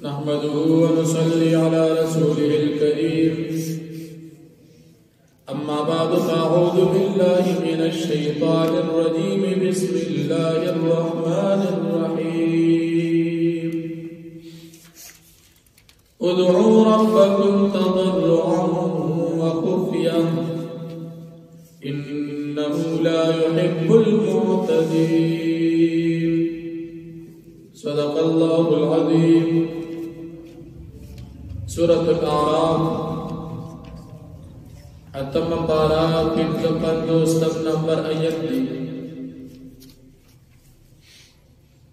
نحمده ونصلي على رسوله الكريم أما بعد فأعوذ بالله من الشيطان الرجيم بسم الله الرحمن الرحيم ادعوا ربكم تضرعا وخفيا إنه لا يحب المعتدين صدق الله العظيم سورة الأعراف اتم پارا پندوستم نمبر آیت دی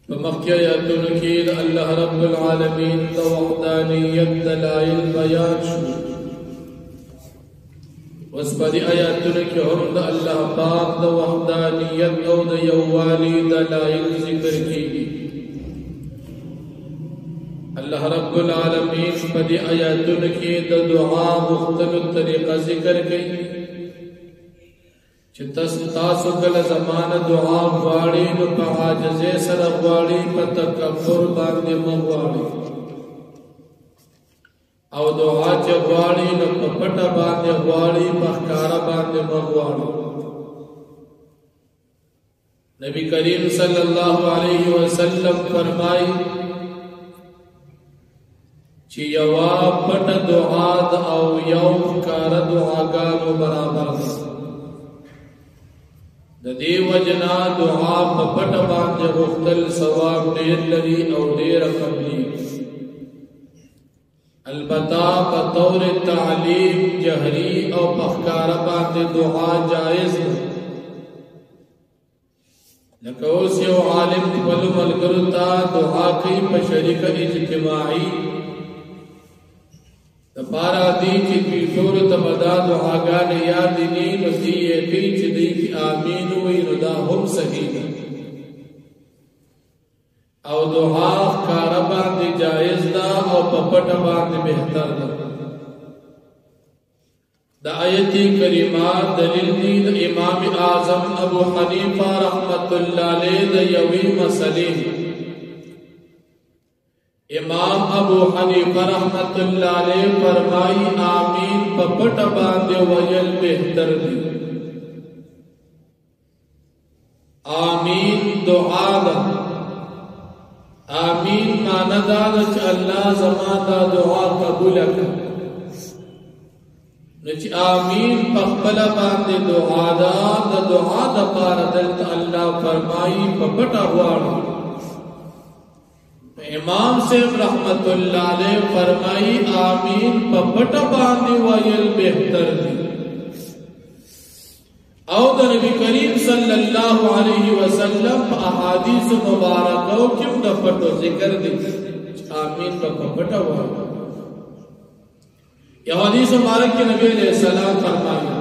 بمقی آیتون کی اللہ رب العالمین دا وحدانیت دلائل بیان شو واسپدی آیتون کی ہم دا اللہ پاک دا وحدانیت او دا یوالی دلائل ذکر کی اللہ رب العالمین پدی آیاتن کی دا دعا مختلف طریقہ ذکر گئی چھ تاسو کل زمان دعا غواڑی نو پا عاجزے سر غواڑی پا تکبر باندے مغواڑی او دعا چھ غواڑی نو پا پٹا باندے غواڑی پا خکارا باندے مغواڑی نبی کریم صلی اللہ علیہ وسلم فرمائی چی یوا پٹ دعا دا او یو کار دعاگانو برابر دا دی وجنا دعا پا پٹ باندے غختل ثواب دیر لری او دیر قبلی البتہ پا طور تعلیم جہری او پخکار باندے دعا جائز لکوس یو عالم پلو ملگرتا دعا کی پا شریک اجتماعی پارا دی چی پیشور تبدا دعاگان یاد نی نسی ایقی چی دی کی آمین وی ندا ہم صحیح او دعا کارا باندی جائز دا او پپٹ باندی بہتر دا دا آیتی کریمات دلیل دی دا امام اعظم ابو حنیفہ رحمت اللہ علیہ دا یوی مسئلے امام ابو حنیفہ رحمت اللہ علیہ فرمائی آمین پپٹ باندے ویل بہتر دی آمین دعا دا آمین مانا دا چھ اللہ زمان دا دعا قبول کر نچ آمین پپل باندے دعا دا دعا دا پاردلت اللہ فرمائی پپٹ اغوار امام صاحب رحمت اللہ علیہ فرمائی آمین پپٹ باندے ویل بہتر دی او دا نبی کریم صلی اللہ علیہ وسلم احادیث مبارکو کم دا پٹو ذکر دی آمین پپٹ ویل یہ حدیث مبارک کے نبی علیہ السلام فرمائی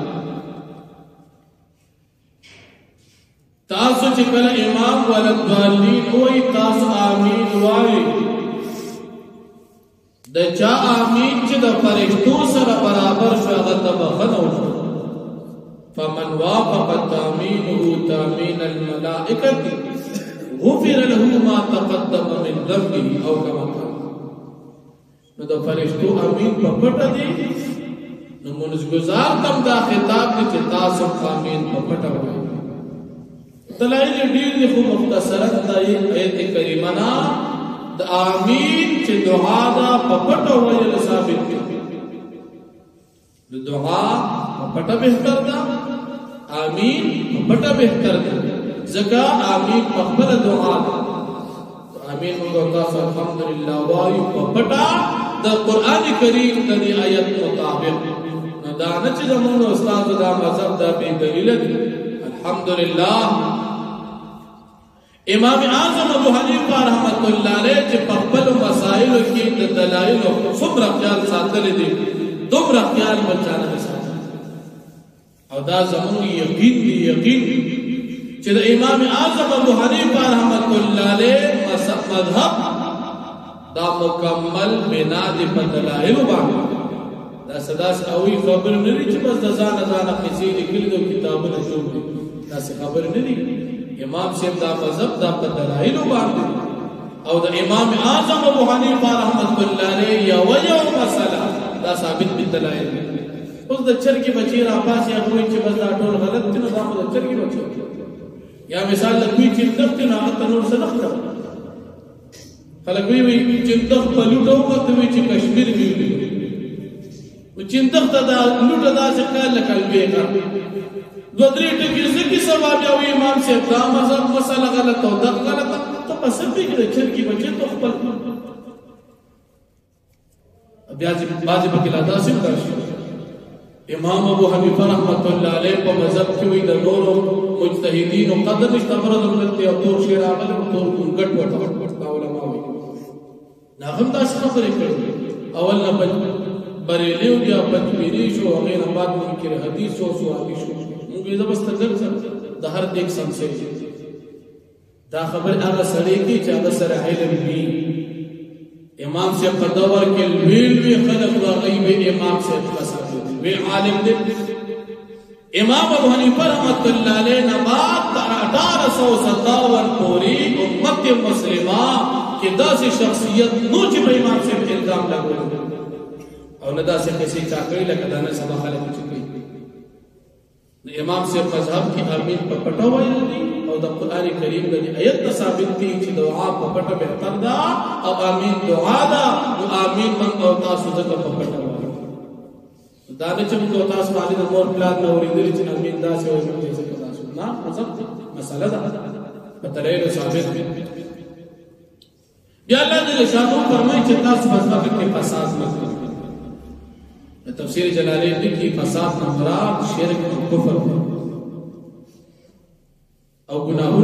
تاسو چکل امام والدوالین ہوئی تاس آمین وائی دا چا آمین چی دا فرشتو سر برابر شاغت بخنو فمن وافقت آمینه تامین الملائکت غفر له ما تقدم من ذنبه او کما قال نو دا فرشتو آمین پپٹا دی نو منزگزار تم دا خطاب دی چی تاسو آمین پپٹا ہوئی دلائل دیر دی خو مختصرت دا ایت کریمنا دا آمین چی دعا دا پپٹا ویل ثابت کی دعا پپٹا بہتر دا آمین پپٹا بہتر دا زکا آمین پپل دعا دا آمین مگوتا سا الحمدللہ وایو پپٹا دا قرآن کریم دا دی آیت مطابق دانا چی دا مون استاد دا مذہب دا بے دلیل دی الحمدللہ امام اعظم ابو حنیفہ رحمت اللہ علیہ چی پقبل مسائل کی دلائل خبر خیال ساتل دی دمر خیال بچانا ساتل او دا زمون یقین دی یقین چی دا امام اعظم ابو حنیفہ رحمت اللہ علیہ مذہب دا مکمل بنا دی پا دلائل بانگا دا صدا سے اوی خبر نری چی بس دا زانا قصی لکل دو کتاب نشوب دی دا سے خبر نری امام صاحب دا مذہب دا پا دلائلو باندے او د امام اعظم ابو حنیفه رحمت الله علیه یو مسله دا ثابت بالدلائل. اوس د چرګي بچی را پاسې هغه چې بس دا ټول غلط دي نو دا د چرګي بچی یا مثال لکوي چې دغه نه هغه نور څه نه خبره خلک وی چې دغه په لوټو وخت وی چې کشمیر وی او چې دغه دا لوټه دا څه کال لکلوي کا دوه درې ټکي ځکه ثواب یو امام سے دا مذهب مسله غلط او دغه غلط ته پس به کې چرګي بچی ته خپل بیا چې باځي په کې لا داسې راشي. امام ابو حنیفه رحمت الله علیه په مذهب کې وی د نورو مجتهدین او قدر استفرد ولته او تور شیر عمل او تور ګټ ورته علماء وی نه هم تاسو خبرې کړې اول نه بریلیو بیا پنځپيري شو غیر بعد منکر حدیث او سوالي شو موږ یې زبستګر د هر دیک سمسي دا خبر هغه سړی کی چې هغه سره علم وی امام سے قدور کے وی خلق غیب امام سے قسم وی عالم دے امام ابو حنیفہ رحمۃ اللہ علیہ نے بعد 1857 پوری امت مسلمہ کی داس شخصیت نو چې امام سے الزام لگو او ندا سے کسی چاکری لگا نه سبا خلق چکی امام سے مذهب کی امین په پټو وایي او د قران کریم د آیت ثابت دي چې دعا په پټه بهتر ده او امین دعا ده او امین من او تاسو د په پټه وایي دا نه چې موږ تاسو باندې د مور پلان نه ورېدل چې امین دا څه وایي چې تاسو نه مطلب مسله ده په دلیل ثابت دي. یا الله دې شانو فرمایي چې تاسو مذهب کې فساد نه کوئ. تفسیر جلالین کی فساد نہ مراد شرک و کفر او گناہوں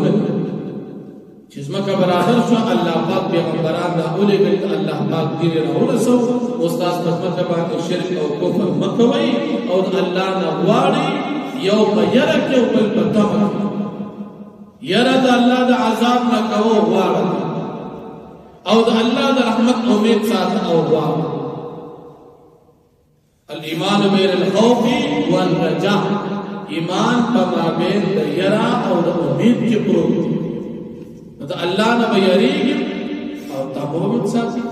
چیز مکہ برادر شو اللہ پاک پیغمبران دا اولی گلت اللہ پاک دیر راول سو استاذ مکہ بات شرک او کفر مکوئی او اللہ نغواری یو بیرک یو بل بطمر یرد اللہ دا عذاب نکو وارد او دا اللہ دا رحمت امید ساتھ او وارد. الایمان بین الخوف والرجاء ایمان په بین د یرا او د امید کې پروت دی دا الله نه یریږي او تابوت ساتي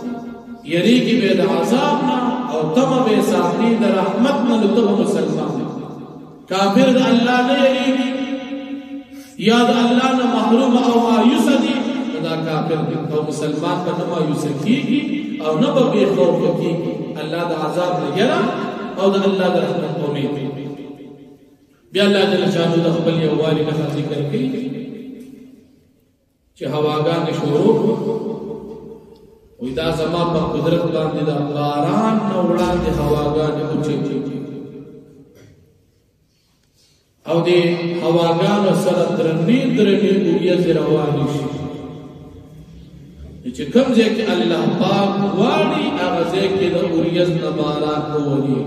یریږي به د عذاب نه او تم به ساتي د رحمت نه ته مسلمان کافر د الله نه یریږي یا د الله نه محروم او مایوس دي دا کافر دی او مسلمان په نه مایوس کیږي او نه به خوف کیږي الله د عذاب نه یرا او د الله د رحمت امید بیا الله جل شانو د خپل یووالي نه ذکر کوي چې هواګان شروع وې دا زما په قدرت باندې د باران نه وړاندې هواګان اوچې او د هواګان سره درنې اوریځ روانې شي چې کوم ځای کې الله پاک واړي هغه ځای کې د اوریځ نه باران ووري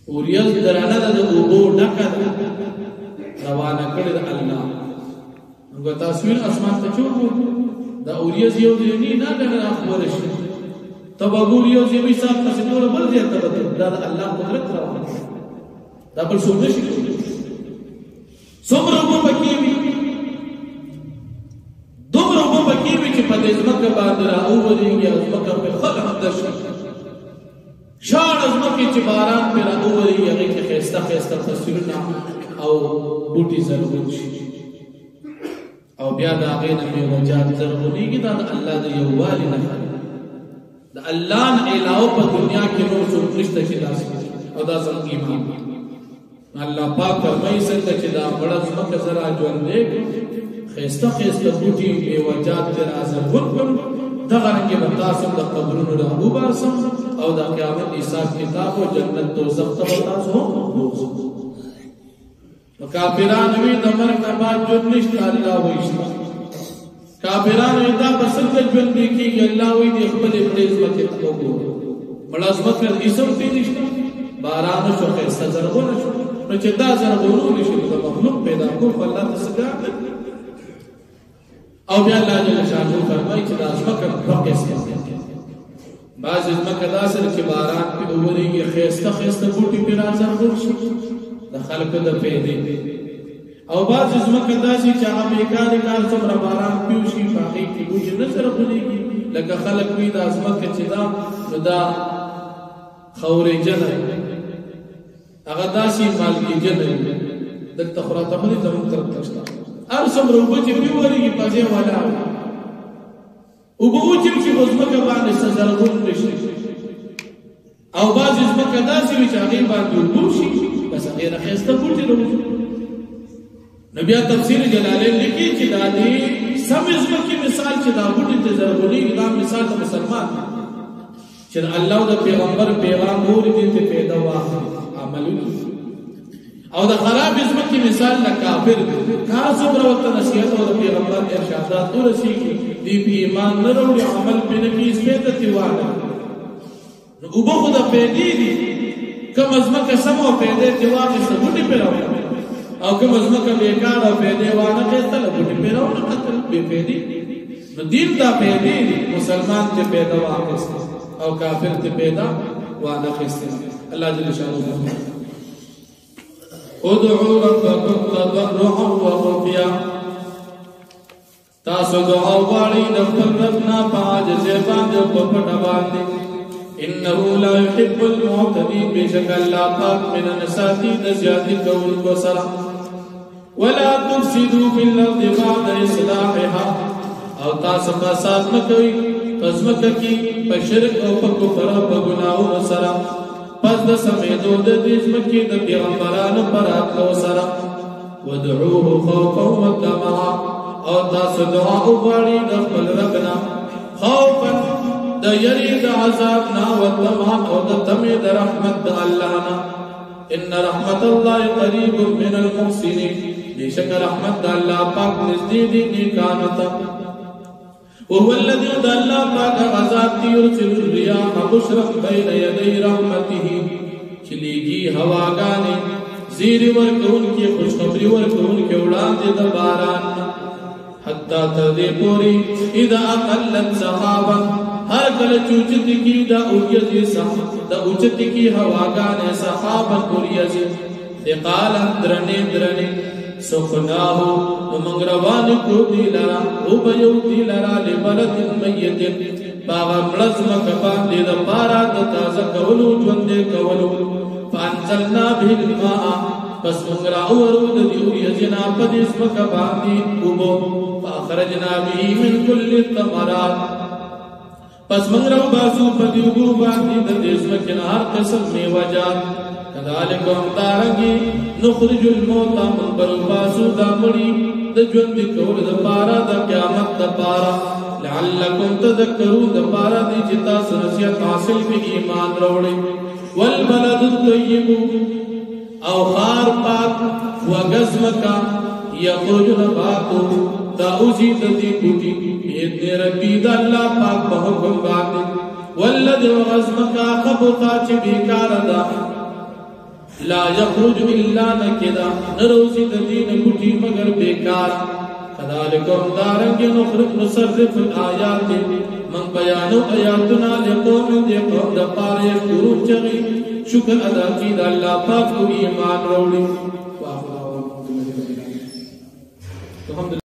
اوریځ درانه د اوبو ډکه روانه کړې د الله هغه تصویر اسمان ته چوبو دا اوریځ یو دی نه نه خبر شي تبغور یو ځای به صاحب څه ډول بل ځای ته دا د الله قدرت روانه دا بل څه نشي څومره په پکې دومره په پکې چې په دې ځمکه باندې راووريږي او ځمکه په خلق د شي شان ځمکه چې باران پر راووريږي هغه کې خيسته خيسته تصویرونه او بوټي زرغون شي او بیا دا هغه نه وجات زرغونيږي دا الله د یووالي نه د الله نه علاوه په دنیا کې نور څه نشته چې داسې او دا زموږ ایمان الله پاک فرمایي څنګه چې دا بڑا ځمکه زرا ژوندې خيسته خيسته بوټي په وجات تر ازرغون کړ دغه رنګه تاسو د قبرونو د ابو بارسم او د قیامت حساب کتاب او جنت دوزخ ته تاسو نو کافرانو وی د مرګ نه بعد جون نشته الله وایي کافرانو دا بسنګ جون دي کیږي الله وایي د خپل پریز مکه ته وګورئ ملازمت کې اسم ته نشته باران شو خيسته زرغون شو نو چې دا زرغون شي د مخلوق پیدا کو الله تسګا او بیا الله جل شانه فرمایي چې دا ځمکه په قسمه بعض ځمکه داسې چې باران په اوريږي خيسته خيسته بوټي په راځر ورشي د خلکو د پیدې او باز ځمکه داسې چې هغه بیکارې کار څومره باران پیو شي په هغې کې بوټي نه سره خولېږي لکه خلک وایي دا ځمکه چې ده نو دا خورېجنه هغه داسې مالګېجنه وي دلته خو راته خو دې زموږ طرف ته شته هر څومره اوبه چې پرې ورېږي په ځای ولاړ اوبه وچېږي خو ځمکه باندې څه زرغون نه شي او بعضې ځمکه داسې وي چې هغې باندې اوبه وشي بس هغې نه ښایسته بوټي راوځي نو بیا تفسیر جلالین لیکي چې دا دې سمې ځمکې مثال چې دا بوټي ته زرغونېږي دا مثال د مسلمان چې د الله او د پیغمبر پیغام اوري دې ته پیدا واخلي عمل وکړي او د خراب ځمکې مثال د کافر کار څومره ورته نصیحت او د پیغمبر ارشادات ورسېږي دې په ایمان نه راوړي عمل پرې نه کوي سپېته ترې وانه نو اوبه خو د پیدې دي کومه ځمکه سمه او پیدې ترې واخېسته بوټي پرې راوړي او کومه ځمکه بېکاره او پیدې وانه خېستله بوټي پرې راونه قتل بې پیدې نو دین دا پیدې دي مسلمان ته پیدا واخېسته او کافر ته پیدا وانه خېسته الله جل شانه ادعوا ربكم تضرعا وخفيا تاسو دعا غواړئ د خپل رب نه په عاجزۍ باندې او په پټه باندې انه لا يحب المعتدين بشک الله پاک من ساتي د زیاتې کوونکو سره ولا تفسدوا في الارض بعد اصلاحها او تاسو فساد نه کوئ پس مکه کې په شرک او په کفر او په ګناهونو سره پس د سمیدو د دې ځمکې د پیغمبرانو پر راتلو سره ودعوه خوفا وطمعا او تاسو دعا وغواړئ د خپل رب نه خوفا د یری د عذاب نه وطمعا او د تمې د رحمت د الله نه ان رحمت الله قریب من المحسنین بشک رحمت د الله پاک نزدې دي نیکانو ته وهو الذي دل پاک غزاد يرسل الرياح بشرا بين يدي رحمته چلیږي هواګانې زیر ورکون کې خوشخبری ورکون کې وړاندې د باران حتا تر دې پوري اذا اقلت سحابا هر کله چوچت کی دا اوجتی صحابه دا اوجت کی هواګانې سحابا اوریږي ثقالا درنه سخناه ومن روان کو دی لرا او بیو دی لرا لبلد میت باغ ملزم کبان دی دا پارا دا تازه کولو جوندے کولو فانزلنا به الماء پس منگرا اورود دیو یزنا پدیس مکبان دی اوبو فاخرجنا به من کل الثمرات پس منگرا بازو پدیو بو باندی دا دیس مکنار قسم میوجات كذلك هم دارنگی نخرج الموتى من برباسو دا مڑی دا جوند کول دا پارا دا قیامت دا پارا لعلکم تذکرون دا پارا دی جتا سنسیت حاصل بھی ایمان روڑی والبلد الطیب او خار پاک وگزمکا یخرج نباتو دا ازید دی بوٹی بیدن ربی دا اللہ پاک بحکم باندی واللد وغزمکا خبتا چی بیکار دا لا يخرج الا نكدا نروزي الدين بوٹی مگر بیکار كذلكم دارنگ نصرف الآيات من بیانو آیاتنا لقوم دقار يشکرون چغی شکر ادا کی دا اللہ پاک کو ایمان روڑی